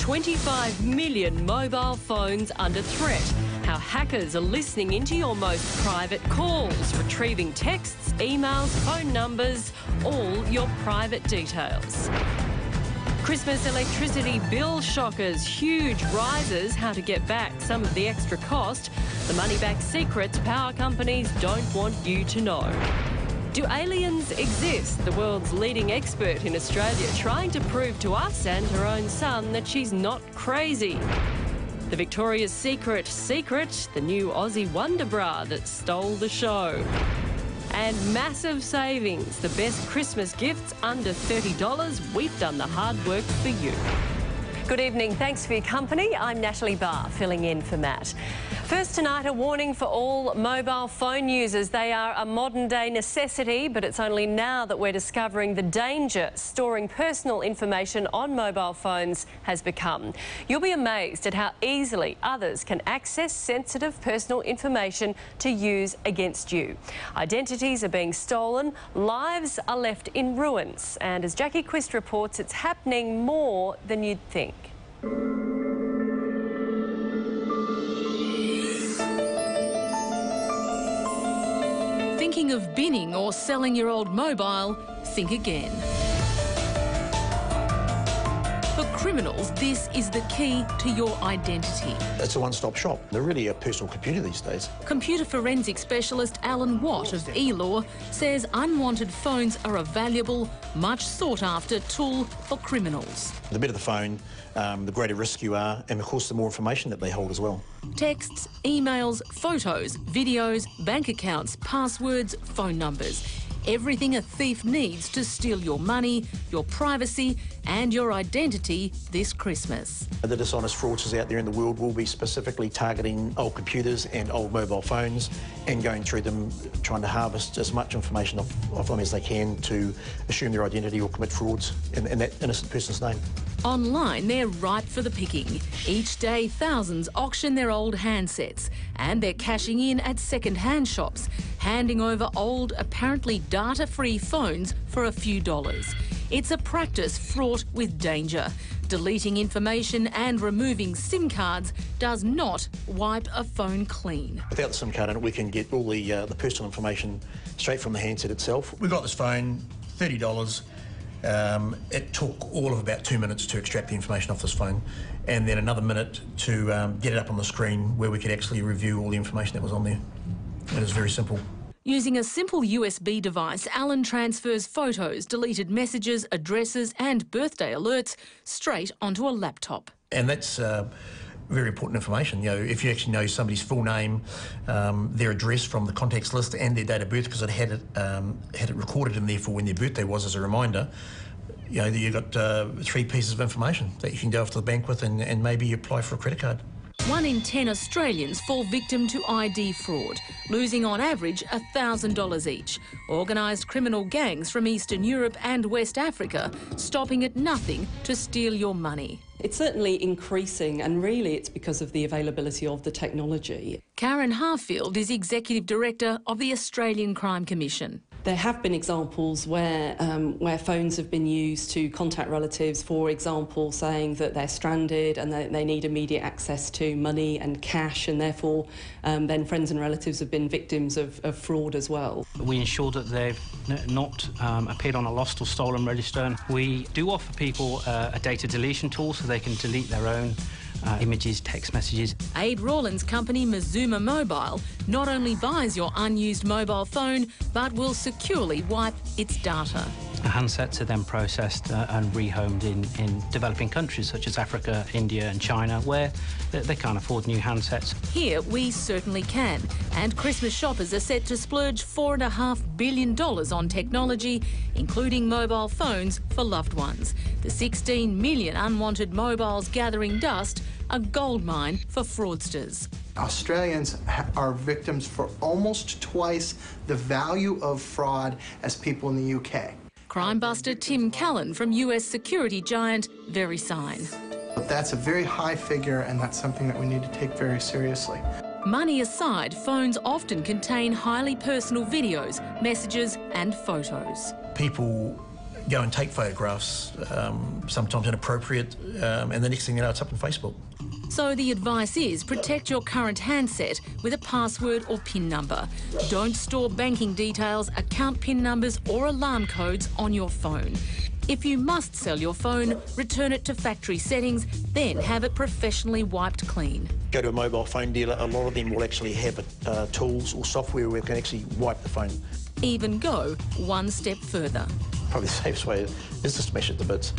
25 million mobile phones under threat. How hackers are listening into your most private calls, retrieving texts, emails, phone numbers, all your private details. Christmas electricity bill shockers, huge rises, how to get back some of the extra cost, the money-back secrets power companies don't want you to know. Do aliens exist? The world's leading expert in Australia trying to prove to us and her own son that she's not crazy. The Victoria's Secret, the new Aussie wonder bra that stole the show. And massive savings, the best Christmas gifts under $30. We've done the hard work for you. Good evening, thanks for your company. I'm Natalie Barr, filling in for Matt. First tonight, a warning for all mobile phone users. They are a modern-day necessity, but it's only now that we're discovering the danger storing personal information on mobile phones has become. You'll be amazed at how easily others can access sensitive personal information to use against you. Identities are being stolen, lives are left in ruins, and as Jackie Quist reports, it's happening more than you'd think. Thinking of binning or selling your old mobile? Think again. For criminals, this is the key to your identity. It's a one-stop shop. They're really a personal computer these days. Computer forensics specialist Allan Watt of e.law says unwanted phones are a valuable, much sought-after tool for criminals. The better the phone, the greater risk you are, and of course the more information that they hold as well. Texts, emails, photos, videos, bank accounts, passwords, phone numbers. Everything a thief needs to steal your money, your privacy and your identity this Christmas. The dishonest fraudsters out there in the world will be specifically targeting old computers and old mobile phones and going through them, trying to harvest as much information off them as they can to assume their identity or commit frauds in that innocent person's name. Online, they're ripe for the picking. Each day, thousands auction their old handsets and they're cashing in at second-hand shops, handing over old, apparently data-free phones for a few dollars. It's a practice fraught with danger. Deleting information and removing SIM cards does not wipe a phone clean. Without the SIM card in it, we can get all the personal information straight from the handset itself. We got this phone, $30. It took all of about 2 minutes to extract the information off this phone, and then another minute to get it up on the screen where we could actually review all the information that was on there. It was very simple. Using a simple USB device, Allan transfers photos, deleted messages, addresses and birthday alerts straight onto a laptop. And that's very important information. You know, if you actually know somebody's full name, their address from the contacts list and their date of birth, because it had it recorded in there for when their birthday was as a reminder, you know, you've got 3 pieces of information that you can go off to the bank with and maybe apply for a credit card. 1 in 10 Australians fall victim to ID fraud, losing on average $1,000 each. Organised criminal gangs from Eastern Europe and West Africa stopping at nothing to steal your money. It's certainly increasing, and really it's because of the availability of the technology. Karen Harfield is Executive Director of the Australian Crime Commission. There have been examples where phones have been used to contact relatives, for example, saying that they're stranded and they need immediate access to money and cash, and therefore then friends and relatives have been victims of fraud as well. We ensure that they've not appeared on a lost or stolen register. And we do offer people a data deletion tool so they can delete their own images, text messages. Aid Rawlins' company Mazuma Mobile not only buys your unused mobile phone, but will securely wipe its data. Handsets are then processed and rehomed in developing countries such as Africa, India and China, where they can't afford new handsets. Here we certainly can, and Christmas shoppers are set to splurge $4.5 billion on technology, including mobile phones for loved ones. The 16 million unwanted mobiles gathering dust, a goldmine for fraudsters. Australians are victims for almost twice the value of fraud as people in the UK. Crime buster Tim Callan from US security giant VeriSign. That's a very high figure, and that's something that we need to take very seriously. Money aside, phones often contain highly personal videos, messages and photos. People go and take photographs, sometimes inappropriate, and the next thing you know, it's up on Facebook. So the advice is protect your current handset with a password or PIN number. Don't store banking details, account PIN numbers or alarm codes on your phone. If you must sell your phone, return it to factory settings, then have it professionally wiped clean. Go to a mobile phone dealer, a lot of them will actually have tools or software where we can actually wipe the phone. Even go one step further. Probably the safest way is to smash it to bits.